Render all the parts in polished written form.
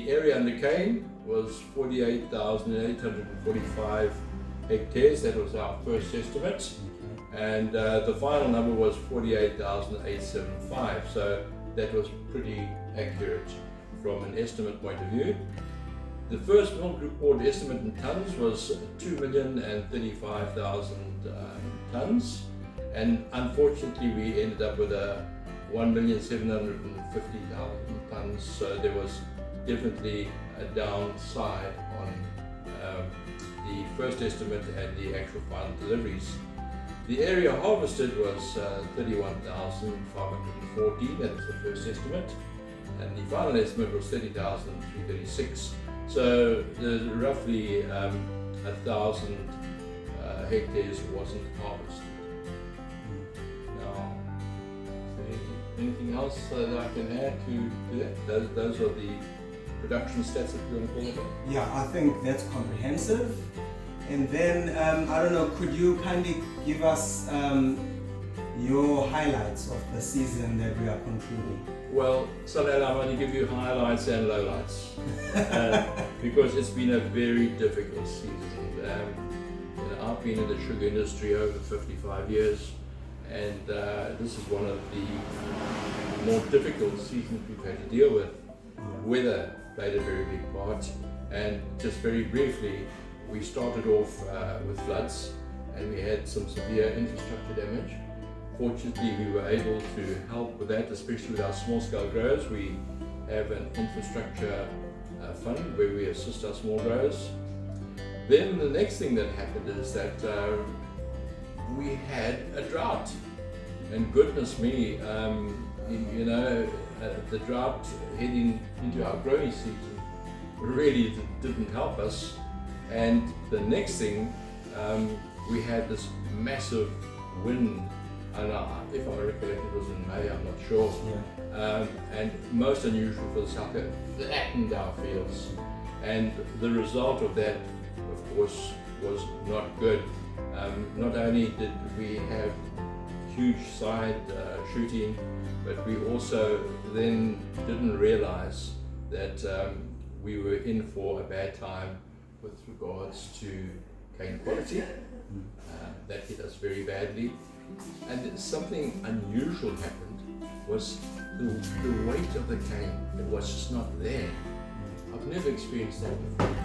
the area under cane was 48,845 hectares. That was our first estimate. And the final number was 48,875. So that was pretty accurate from an estimate point of view. The first milk report estimate in tonnes was 2,035,000 tonnes, and unfortunately we ended up with a 1,750,000 tonnes, so there was definitely a downside on the first estimate and the actual final deliveries. The area harvested was 31,514, that was the first estimate, and the final estimate was 30,336. So there's roughly 1,000 hectares wasn't harvested. Now, anything else that I can add to that? Those are the production stats that we're going to call it. Yeah, I think that's comprehensive. And then, I don't know, could you kindly give us your highlights of the season that we are concluding? Well, Sanele, I'm going to give you highlights and lowlights because it's been a very difficult season. I've been in the sugar industry over 55 years, and this is one of the more difficult seasons we've had to deal with. Weather played a very big part, and just very briefly, we started off with floods, and we had some severe infrastructure damage. Fortunately, we were able to help with that, especially with our small-scale growers. We have an infrastructure fund where we assist our small growers. Then the next thing that happened is that we had a drought, and goodness me, the drought heading into our growing season really didn't help us. And the next thing, we had this massive wind. And if I recollect, it was in May, I'm not sure. Yeah. And most unusual for the south, it flattened our fields. And the result of that, of course, was not good. Not only did we have huge side shooting, but we also then didn't realize that we were in for a bad time with regards to cane quality. That hit us very badly. And something unusual happened, was the weight of the cane. It was just not there. I've never experienced that before.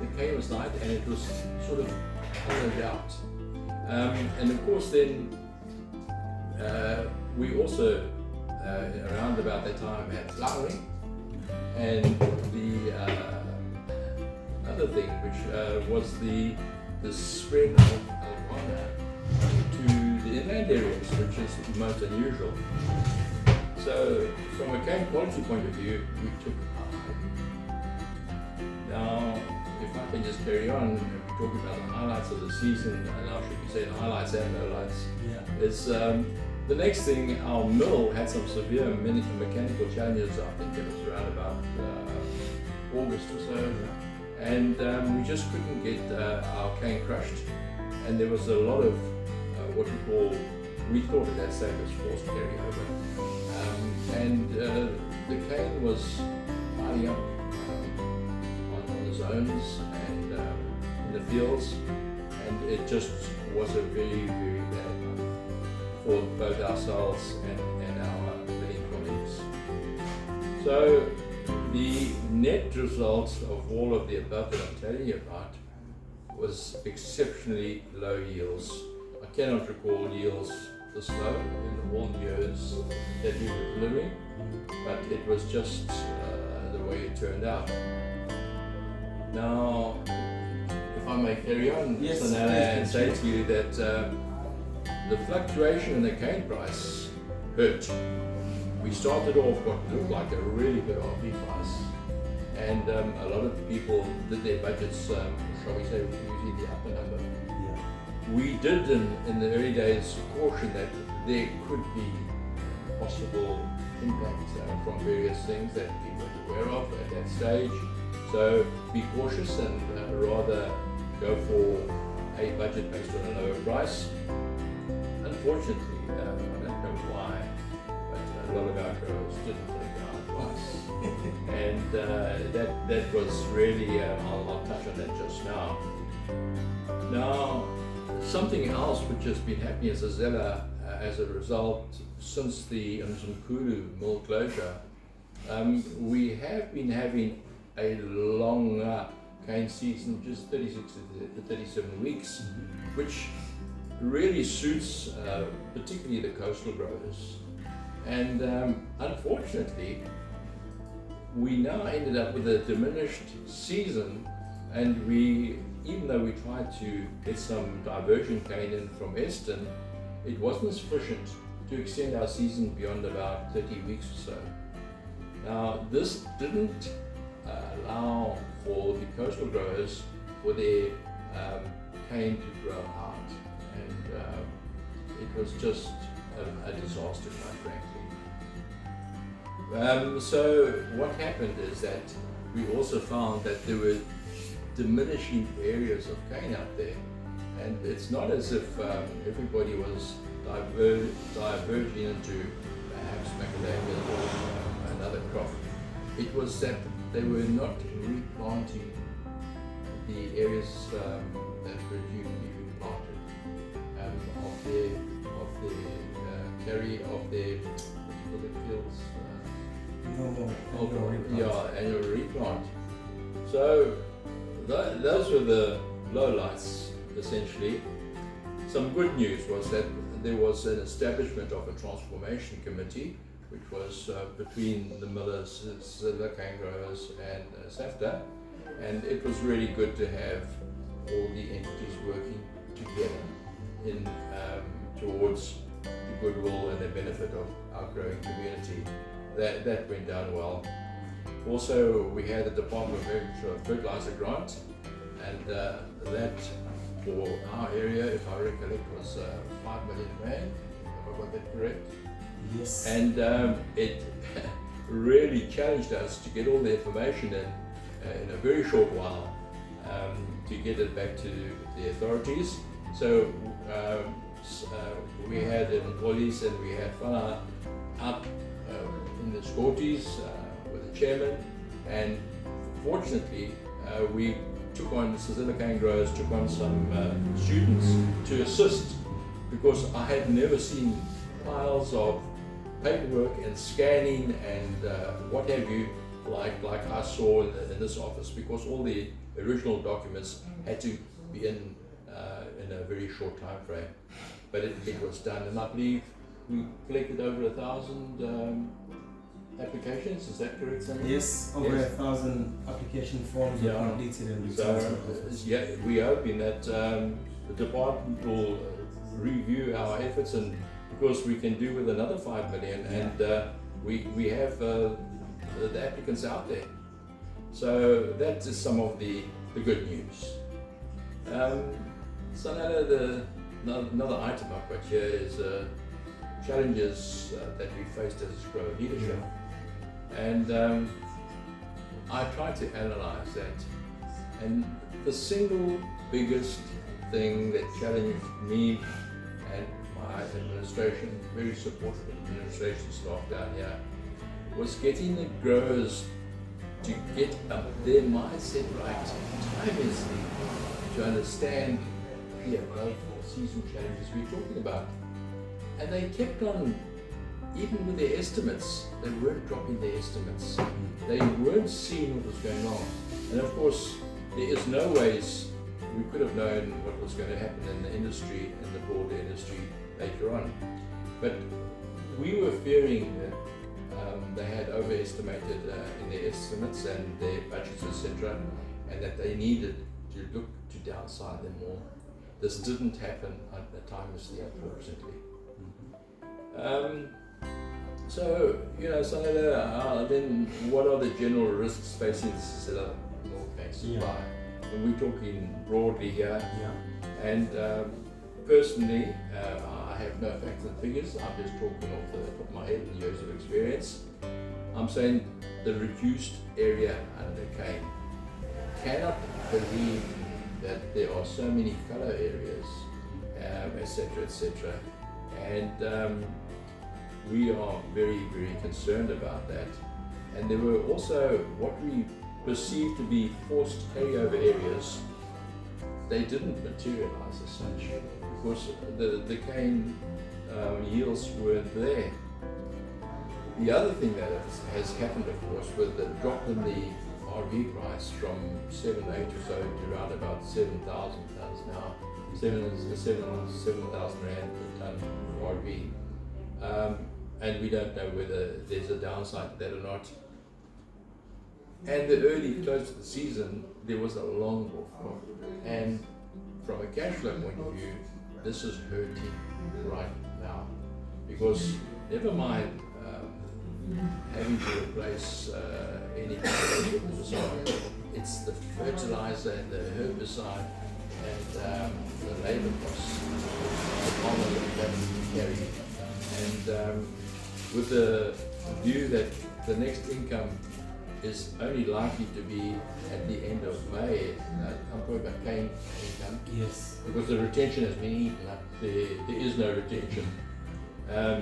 The cane was light and it was sort of hollowed out. And of course then, we also, around about that time, had flowering. And the other thing, which was the spread of alpana to the inland areas, which is most unusual. So, from a cane quality point of view, we took a hike. Now, if I can just carry on, and we talk about the highlights of the season, and I should be saying highlights and lowlights, is the next thing, our mill had some severe mechanical challenges. I think it was around about August or so, and we just couldn't get our cane crushed, and there was a lot of what we thought at that stage was forced carryover, and the cane was piling up on the zones and in the fields, and it just was a very, very bad month for both ourselves and our milling colleagues. So the net result of all of the above that I'm telling you about was exceptionally low yields. I cannot recall yields this low in all years that we were delivering, but it was just the way it turned out. Now, if I may carry on, Sanele, and say to you that the fluctuation in the cane price hurt. We started off what looked like a really good RP price, and a lot of people did their budgets, shall we say, using the upper number. We did in the early days caution that there could be possible impacts from various things that we weren't aware of at that stage. So be cautious and rather go for a budget based on a lower price. Unfortunately, I don't know why, but a lot of our growers didn't take our advice. And and that was really, I'll touch on that just now. Now, something else which has been happening in Sanele as a result since the Mzimkhulu mill closure, we have been having a longer cane season, just 36 to 37 weeks, which really suits particularly the coastal growers. And unfortunately, we now ended up with a diminished season, and even though we tried to get some diversion cane in from Eston, it wasn't sufficient to extend our season beyond about 30 weeks or so. Now, this didn't allow for the coastal growers for their cane to grow out, and it was just a disaster, quite frankly. So what happened is that we also found that there were diminishing areas of cane out there, and it's not as if everybody was diverging into perhaps macadamia or another crop. It was that they were not replanting the areas that were due to be replanted of their carry of their, what do you call it, fields. Annual replant. So those were the lowlights, essentially. Some good news was that there was an establishment of a transformation committee, which was between the millers, the Canegrowers and SAFTA, and it was really good to have all the entities working together in towards the goodwill and the benefit of our growing community. That went down well. Also, we had the Department of Agriculture Fertilizer grant, and that for our area, if I recollect, was 5 million rand, if I got that correct. Yes. And it really challenged us to get all the information in a very short while to get it back to the authorities. So we had employees and we had whana out in the Scotties with the chairman, and fortunately we took on, the Sanele Canegrowers took on some students to assist, because I had never seen piles of paperwork and scanning and what have you, like I saw in this office, because all the original documents had to be in a very short time frame. But it was done, and I believe we collected over 1,000 applications. Is that correct, Sanele? Yes, over 1,000 application forms were completed and returned. So yeah, we're hoping that the department will review our efforts, and because we can do with another 5 million, and we have the applicants out there. So that is some of the good news. Sanele, another item I've got here is challenges that we faced as grower leadership. And I tried to analyze that, and the single biggest thing that challenged me and my administration, very supportive administration staff down here, was getting the growers to get their mindset right timelessly, to understand the above season challenges we're talking about. And they kept on, even with their estimates, they weren't dropping their estimates. They weren't seeing what was going on. And of course, there is no ways we could have known what was going to happen in the industry, in the broader industry later on. But we were fearing that they had overestimated in their estimates and their budgets, etc., and that they needed to look to downside them more. This didn't happen timelessly, unfortunately. So, Sanele, then what are the general risks facing the Sanele milk cane supply? When we're talking broadly here, and personally, I have no facts and figures. I'm just talking off the top of my head and years of experience. I'm saying the reduced area under cane. Cannot believe that there are so many fallow areas, etc., etc., and we are very, very concerned about that. And there were also what we perceived to be forced carryover areas. They didn't materialize as such because the cane yields weren't there. The other thing that has happened, of course, with the drop in the RV price from 7, 8 or so to around about 7,000 tons now, 7,000 rand per ton RV. And we don't know whether there's a downside to that or not. And the early close to the season, there was a long haul crop. And from a cash flow point of view, this is hurting right now. Because never mind having to replace any herbicide, it's the fertilizer and the herbicide and the labor costs the farmer that have to carry. And with the view that the next income is only likely to be at the end of May, I'm talking about cane income. Yes. Because the retention has been eaten up. There is no retention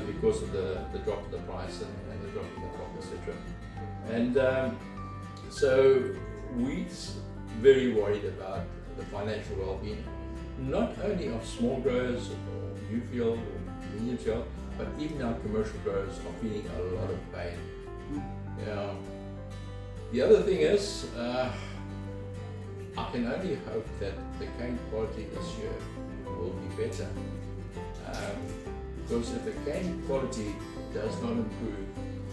because of the drop in the price and the drop in the crop, etc. And so we're very worried about the financial well-being, not only of small growers or new field or medium field, but even our commercial growers are feeling a lot of pain. Yeah. The other thing is, I can only hope that the cane quality this year will be better. Because if the cane quality does not improve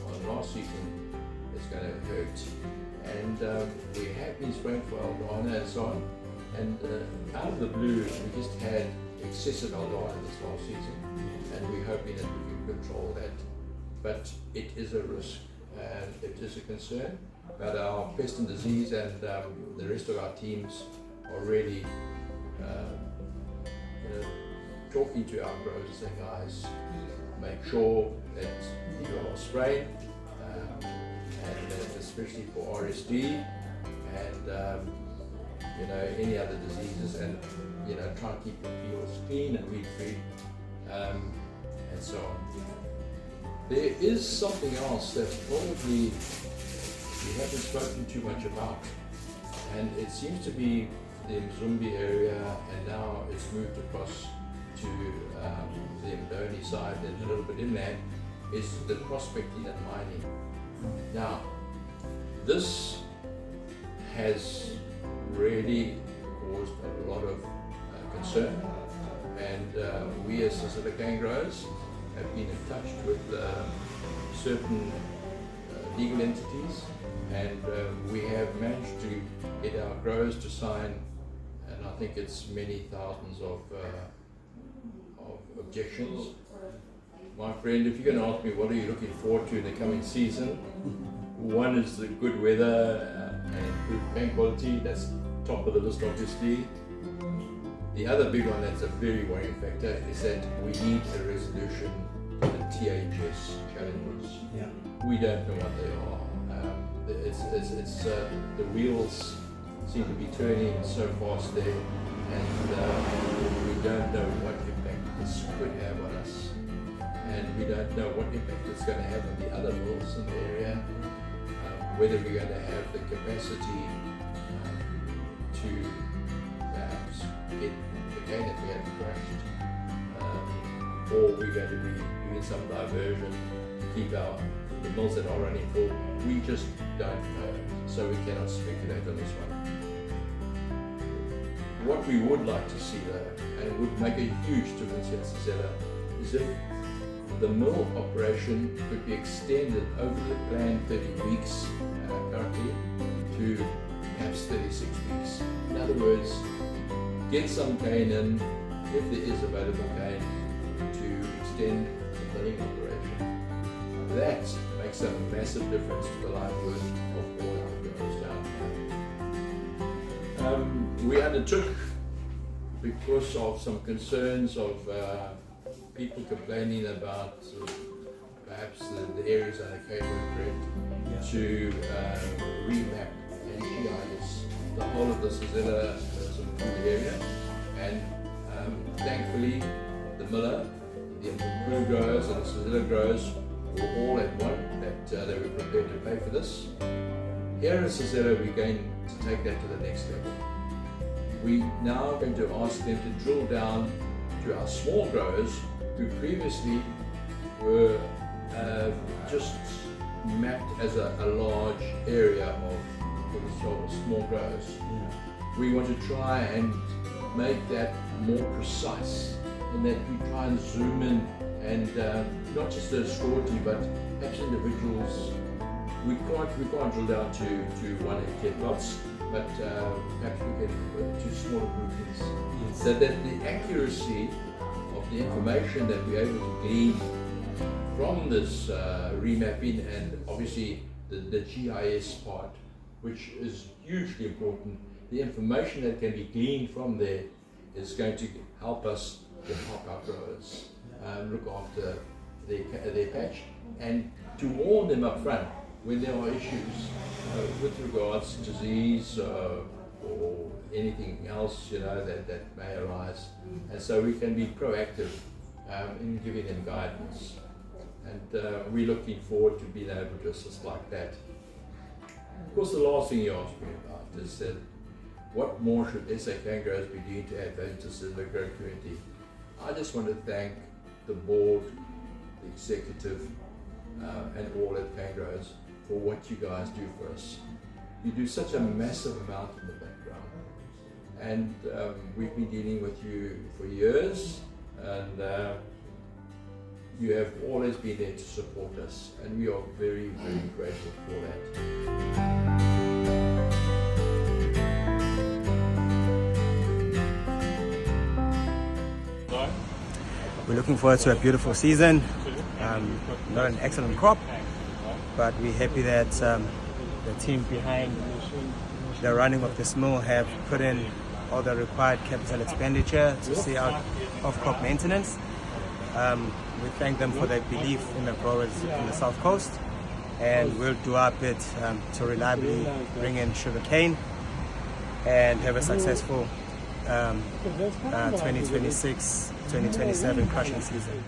on last season, it's going to hurt. And we have been spraying for Aldana and so on. And out of the blue, we just had excessive Aldana this last season. And we're hoping that we can control that. But it is a risk and it is a concern. But our pest and disease and the rest of our teams are really talking to our growers and saying, guys, make sure that you are spraying, and especially for RSD and any other diseases, and try and keep your fields clean and weed free, and so on. There is something else that probably we haven't spoken too much about, and it seems to be the Mzumbi area, and now it's moved across to the Mdoni side and a little bit inland, is the prospecting and mining. Now, this has really caused a lot of concern, and we as sugarcane growers have been in touch with certain legal entities, and we have managed to get our growers to sign, and I think it's many thousands of objections. My friend, if you're going to ask me what are you looking forward to in the coming season, one is the good weather and improved cane quality. That's top of the list, obviously. The other big one that's a very worrying factor is that we need a resolution to the THS challenges. Yeah. We don't know what they are. The wheels seem to be turning so fast there, and we don't know what impact this could have on us, and we don't know what impact it's going to have on the other mills in the area, whether we're going to have the capacity to perhaps get the cane that we have crushed, or we're going to be doing some diversion to keep the mills that are running full. We just don't know, so we cannot speculate on this one. What we would like to see though, and it would make a huge difference in Sanele, is if the mill operation could be extended over the planned 30 weeks currently to perhaps 36 weeks. In other words, get some cane in, if there is available cane, to extend the milling operation. That makes a massive difference to the livelihood of all our growers down here. We undertook, because of some concerns of people complaining about perhaps the areas under cane weren't correct, to remap and GIS the whole of the Sanele area, and thankfully the miller, the improved growers and the Sanele growers were all at one. They that they were prepared to pay for this. Here in Sanele, we're going to take that to the next level. We now are going to ask them to drill down to our small growers who previously were just mapped as a large area of small growers. We want to try and make that more precise, in that we try and zoom in and not just the strategy, but perhaps individuals. We can't drill down to 1 hectare plots, but perhaps we can put to smaller groupings, so that the accuracy of the information that we're able to glean from this remapping, and obviously the GIS part, which is hugely important. The information that can be gleaned from there is going to help us to help our growers look after their patch, and to warn them up front when there are issues with regards to disease or anything else that may arise, and so we can be proactive in giving them guidance, and we're looking forward to being able to assist like that. Of course, the last thing you asked me about is that what more should SA Canegrowers be doing to add value to the grower community? I just want to thank the board, the executive, and all at Canegrowers for what you guys do for us. You do such a massive amount in the background, and we've been dealing with you for years, and you have always been there to support us, and we are very, very grateful for that. We're looking forward to a beautiful season. Not an excellent crop, but we're happy that the team behind the running of this mill have put in all the required capital expenditure to see out off-crop maintenance. We thank them for their belief in the growers in the South Coast, and we'll do our bit to reliably bring in sugarcane and have a successful 2026-2027 crushing season.